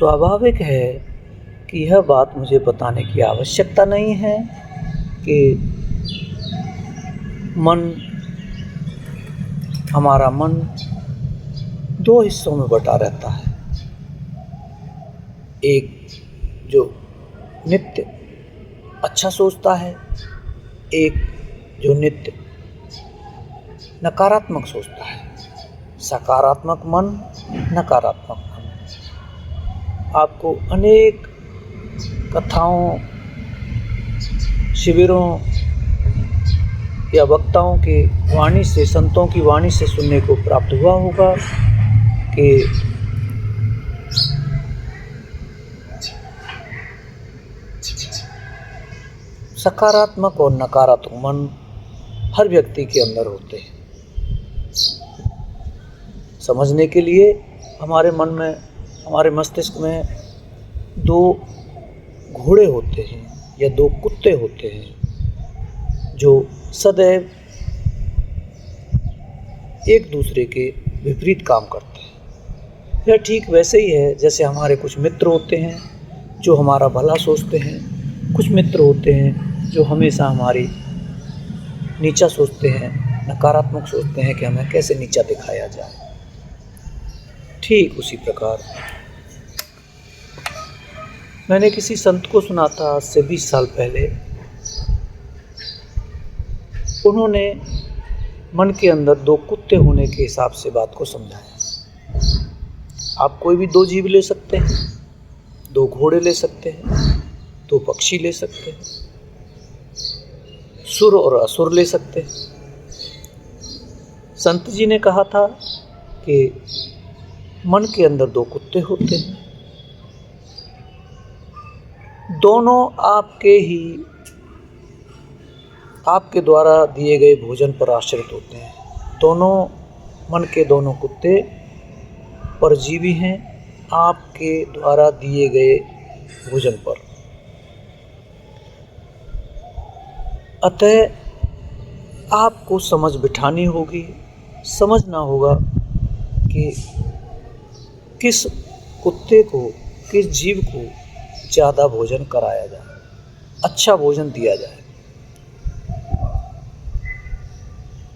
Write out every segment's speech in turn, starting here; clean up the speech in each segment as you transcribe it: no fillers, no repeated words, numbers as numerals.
स्वाभाविक है कि यह बात मुझे बताने की आवश्यकता नहीं है कि हमारा मन दो हिस्सों में बटा रहता है। एक जो नित्य अच्छा सोचता है, एक जो नित्य नकारात्मक सोचता है। सकारात्मक मन, नकारात्मक मन। आपको अनेक कथाओं, शिविरों या वक्ताओं की वाणी से, संतों की वाणी से सुनने को प्राप्त हुआ होगा कि सकारात्मक और नकारात्मक मन हर व्यक्ति के अंदर होते हैं। समझने के लिए हमारे मन में, हमारे मस्तिष्क में दो घोड़े होते हैं या दो कुत्ते होते हैं जो सदैव एक दूसरे के विपरीत काम करते हैं। यह ठीक वैसे ही है जैसे हमारे कुछ मित्र होते हैं जो हमारा भला सोचते हैं, कुछ मित्र होते हैं जो हमेशा हमारी नीचा सोचते हैं, नकारात्मक सोचते हैं कि हमें कैसे नीचा दिखाया जाए। ठीक उसी प्रकार मैंने किसी संत को सुना था आज से 20 साल पहले। उन्होंने मन के अंदर दो कुत्ते होने के हिसाब से बात को समझाया। आप कोई भी दो जीव ले सकते हैं, दो घोड़े ले सकते हैं, दो पक्षी ले सकते हैं, सुर और असुर ले सकते हैं। संत जी ने कहा था कि मन के अंदर दो कुत्ते होते हैं, दोनों आपके द्वारा दिए गए भोजन पर आश्रित होते हैं। दोनों मन के दोनों कुत्ते परजीवी हैं आपके द्वारा दिए गए भोजन पर। अतः आपको समझ बिठानी होगी, समझना होगा कि किस कुत्ते को, किस जीव को ज़्यादा भोजन कराया जाए, अच्छा भोजन दिया जाए।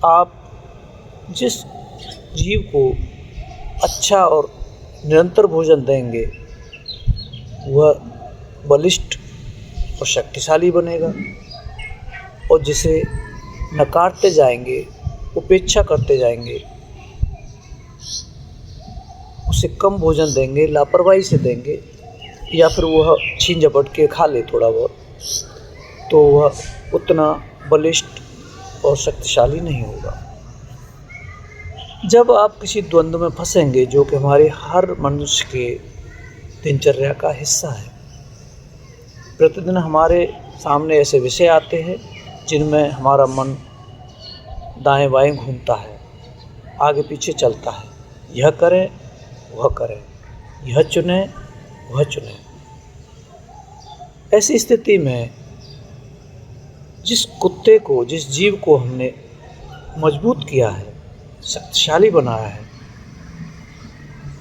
आप जिस जीव को अच्छा और निरंतर भोजन देंगे वह बलिष्ठ और शक्तिशाली बनेगा, और जिसे नकारते जाएंगे, उपेक्षा करते जाएंगे, उसे कम भोजन देंगे, लापरवाही से देंगे, या फिर वह छीन झपट के खा ले थोड़ा बहुत, तो वह उतना बलिष्ठ और शक्तिशाली नहीं होगा। जब आप किसी द्वंद्व में फंसेंगे, जो कि हमारे हर मनुष्य के दिनचर्या का हिस्सा है, प्रतिदिन हमारे सामने ऐसे विषय आते हैं जिनमें हमारा मन दाएं बाएं घूमता है, आगे पीछे चलता है, यह करें वह करें, यह चुने वह चुने। ऐसी स्थिति में जिस कुत्ते को, जिस जीव को हमने मजबूत किया है, शक्तिशाली बनाया है,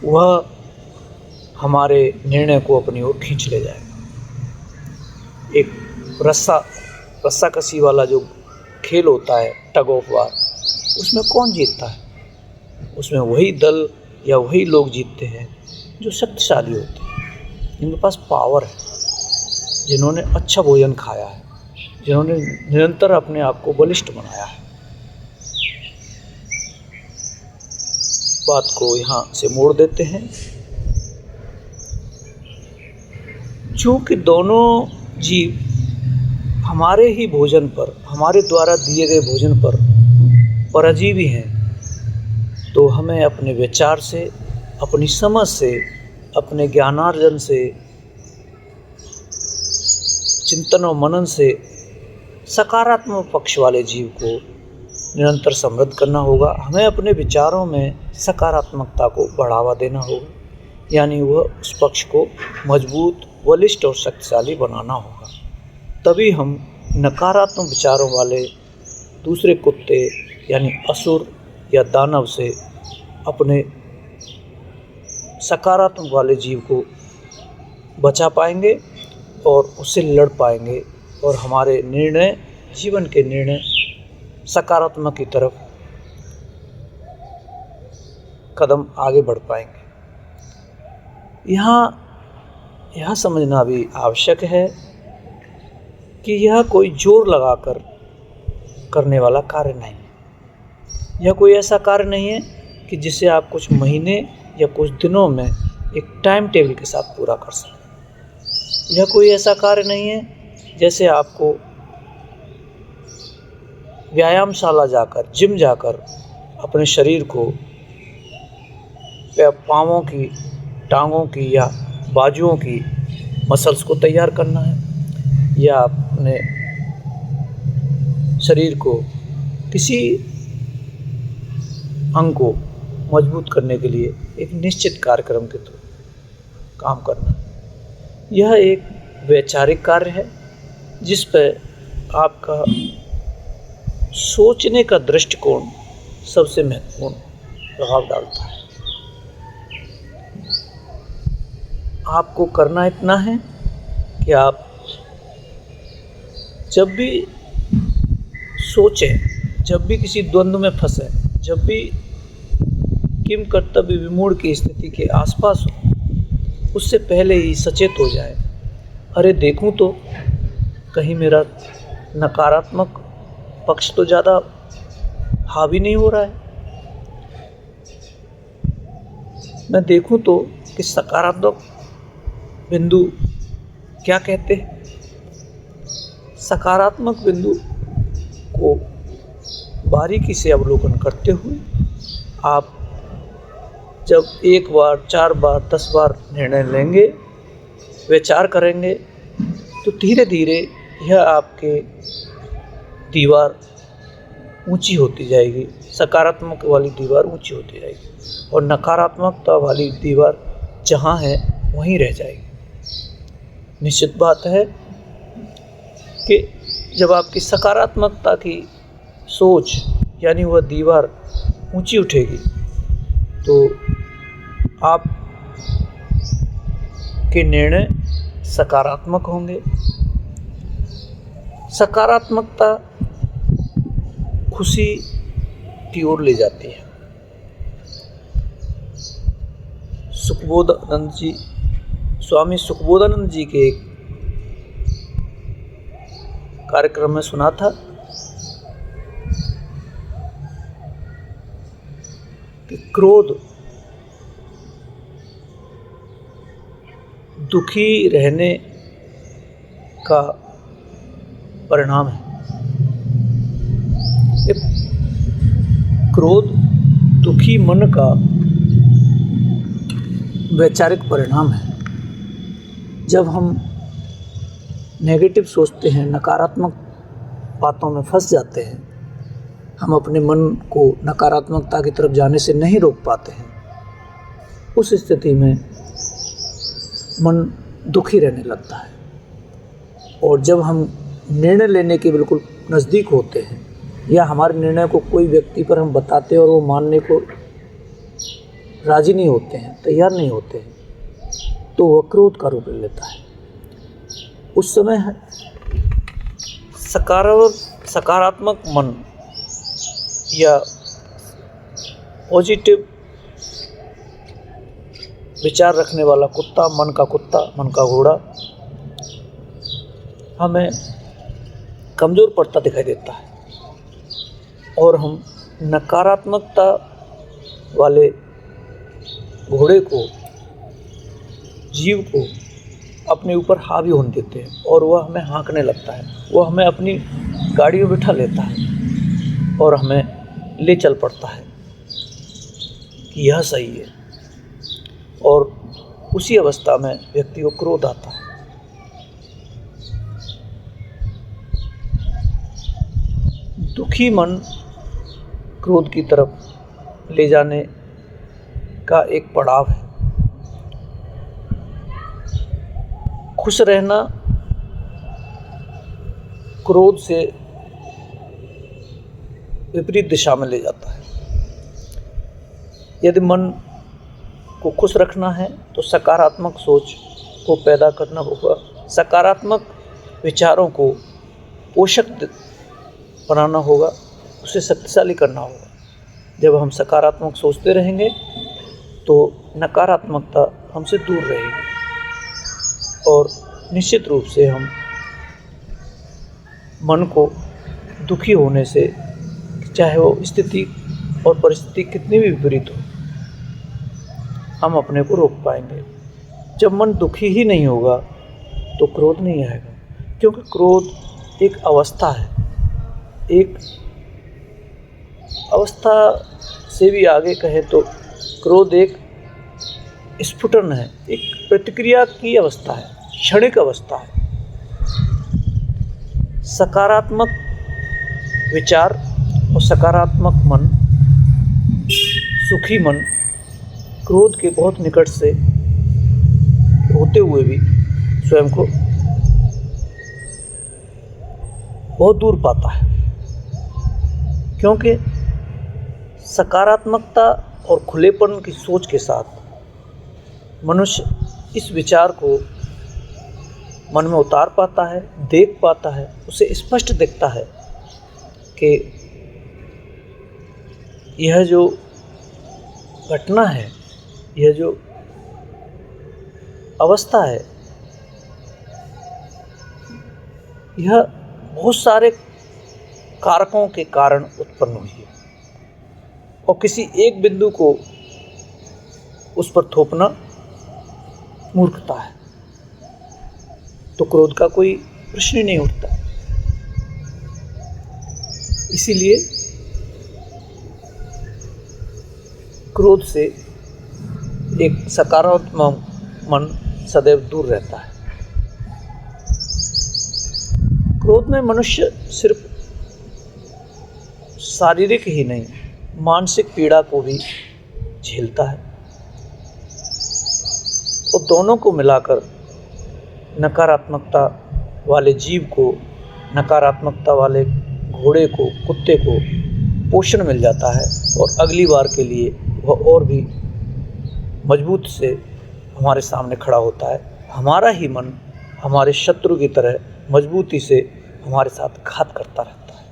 वह हमारे निर्णय को अपनी ओर खींच ले जाएगा। एक रस्सा कसी वाला जो खेल होता है, टग ऑफ वार, उसमें कौन जीतता है? उसमें वही दल या वही लोग जीतते हैं जो शक्तिशाली होते हैं, जिनके पास पावर है, जिन्होंने अच्छा भोजन खाया है, जिन्होंने निरंतर अपने आप को बलिष्ठ बनाया है। बात को यहाँ से मोड़ देते हैं। चूँकि दोनों जीव हमारे ही भोजन पर, हमारे द्वारा दिए गए भोजन पर परजीवी हैं, तो हमें अपने विचार से, अपनी समझ से, अपने ज्ञानार्जन से, चिंतन और मनन से सकारात्मक पक्ष वाले जीव को निरंतर समृद्ध करना होगा। हमें अपने विचारों में सकारात्मकता को बढ़ावा देना होगा, यानी वह उस पक्ष को मजबूत, बलिष्ठ और शक्तिशाली बनाना होगा। तभी हम नकारात्मक विचारों वाले दूसरे कुत्ते यानी असुर या दानव से अपने सकारात्मक वाले जीव को बचा पाएंगे और उससे लड़ पाएंगे और हमारे निर्णय, जीवन के निर्णय सकारात्मक की तरफ कदम आगे बढ़ पाएंगे। यह समझना भी आवश्यक है कि यह कोई जोर लगाकर करने वाला कार्य नहीं है। यह कोई ऐसा कार्य नहीं है कि जिसे आप कुछ महीने या कुछ दिनों में एक टाइम टेबल के साथ पूरा कर सकें। यह कोई ऐसा कार्य नहीं है जैसे आपको व्यायामशाला जाकर, जिम जाकर अपने शरीर को, पाँवों की, टांगों की या बाजुओं की मसल्स को तैयार करना है, या अपने शरीर को, किसी अंग को मजबूत करने के लिए एक निश्चित कार्यक्रम के थ्रू काम करना है। यह एक वैचारिक कार्य है जिस पर आपका सोचने का दृष्टिकोण सबसे महत्वपूर्ण प्रभाव डालता है। आपको करना इतना है कि आप जब भी सोचें, जब भी किसी द्वंद्व में फंसे, जब भी किम कर्तव्य विमूढ़ की स्थिति के आसपास हो, उससे पहले ही सचेत हो जाए, अरे देखूं तो कहीं मेरा नकारात्मक पक्ष तो ज़्यादा हावी नहीं हो रहा है। मैं देखूं तो कि सकारात्मक बिंदु क्या कहते हैं। सकारात्मक बिंदु को बारीकी से अवलोकन करते हुए आप जब 1 बार, 4 बार, 10 बार निर्णय लेंगे, विचार करेंगे, तो धीरे धीरे यह आपके दीवार ऊंची होती जाएगी, सकारात्मक वाली दीवार ऊंची होती जाएगी और नकारात्मकता वाली दीवार जहाँ है वहीं रह जाएगी। निश्चित बात है कि जब आपकी सकारात्मकता की सोच यानी वह दीवार ऊंची उठेगी तो आप के निर्णय सकारात्मक होंगे। सकारात्मकता खुशी की ओर ले जाती है। स्वामी सुखबोधानंद जी के एक कार्यक्रम में सुना था कि क्रोध दुखी रहने का परिणाम है। क्रोध दुखी मन का वैचारिक परिणाम है। जब हम नेगेटिव सोचते हैं, नकारात्मक बातों में फंस जाते हैं, हम अपने मन को नकारात्मकता की तरफ जाने से नहीं रोक पाते हैं, उस स्थिति में मन दुखी रहने लगता है। और जब हम निर्णय लेने के बिल्कुल नज़दीक होते हैं या हमारे निर्णय को कोई व्यक्ति पर हम बताते हैं और वो मानने को राजी नहीं होते हैं, तैयार नहीं होते हैं, तो वह क्रोध का रूप ले लेता है। उस समय सकारात्मक मन या पॉजिटिव विचार रखने वाला कुत्ता, मन का घोड़ा हमें कमज़ोर पड़ता दिखाई देता है और हम नकारात्मकता वाले घोड़े को, जीव को अपने ऊपर हावी होने देते हैं और वह हमें हाँकने लगता है। वह हमें अपनी गाड़ी में बिठा लेता है और हमें ले चल पड़ता है कि यह सही है। और उसी अवस्था में व्यक्ति को क्रोध आता है। दुखी मन क्रोध की तरफ ले जाने का एक पड़ाव है। खुश रहना क्रोध से विपरीत दिशा में ले जाता है। यदि मन को खुश रखना है तो सकारात्मक सोच को पैदा करना होगा, सकारात्मक विचारों को पोषक बनाना होगा, उसे शक्तिशाली करना होगा। जब हम सकारात्मक सोचते रहेंगे तो नकारात्मकता हमसे दूर रहेगी और निश्चित रूप से हम मन को दुखी होने से, चाहे वो स्थिति और परिस्थिति कितनी भी विपरीत हो, हम अपने को रोक पाएंगे। जब मन दुखी ही नहीं होगा तो क्रोध नहीं आएगा, क्योंकि क्रोध एक अवस्था है, एक अवस्था से भी आगे कहें तो क्रोध एक स्फुटन है, एक प्रतिक्रिया की अवस्था है, क्षणिक अवस्था है। सकारात्मक विचार और सकारात्मक मन, सुखी मन क्रोध के बहुत निकट से होते हुए भी स्वयं को बहुत दूर पाता है, क्योंकि सकारात्मकता और खुलेपन की सोच के साथ मनुष्य इस विचार को मन में उतार पाता है, देख पाता है, उसे स्पष्ट दिखता है कि यह जो घटना है, यह जो अवस्था है, यह बहुत सारे कारकों के कारण उत्पन्न हुई है और किसी एक बिंदु को उस पर थोपना मूर्खता है। तो क्रोध का कोई प्रश्न ही नहीं उठता। इसीलिए क्रोध से एक सकारात्मक मन सदैव दूर रहता है। क्रोध में मनुष्य सिर्फ शारीरिक ही नहीं, मानसिक पीड़ा को भी झेलता है और दोनों को मिलाकर नकारात्मकता वाले जीव को, नकारात्मकता वाले घोड़े को, कुत्ते को पोषण मिल जाता है और अगली बार के लिए वह और भी मजबूत से हमारे सामने खड़ा होता है। हमारा ही मन हमारे शत्रु की तरह मजबूती से हमारे साथ घात करता रहता है।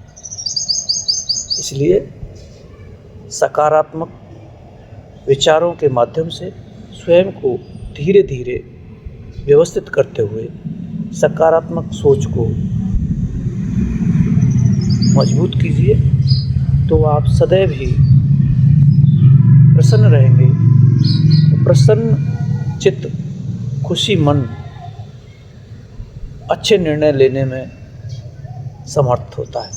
इसलिए सकारात्मक विचारों के माध्यम से स्वयं को धीरे धीरे व्यवस्थित करते हुए सकारात्मक सोच को मजबूत कीजिए, तो आप सदैव ही प्रसन्न रहेंगे। प्रसन्न चित्त, खुशी मन अच्छे निर्णय लेने में समर्थ होता है।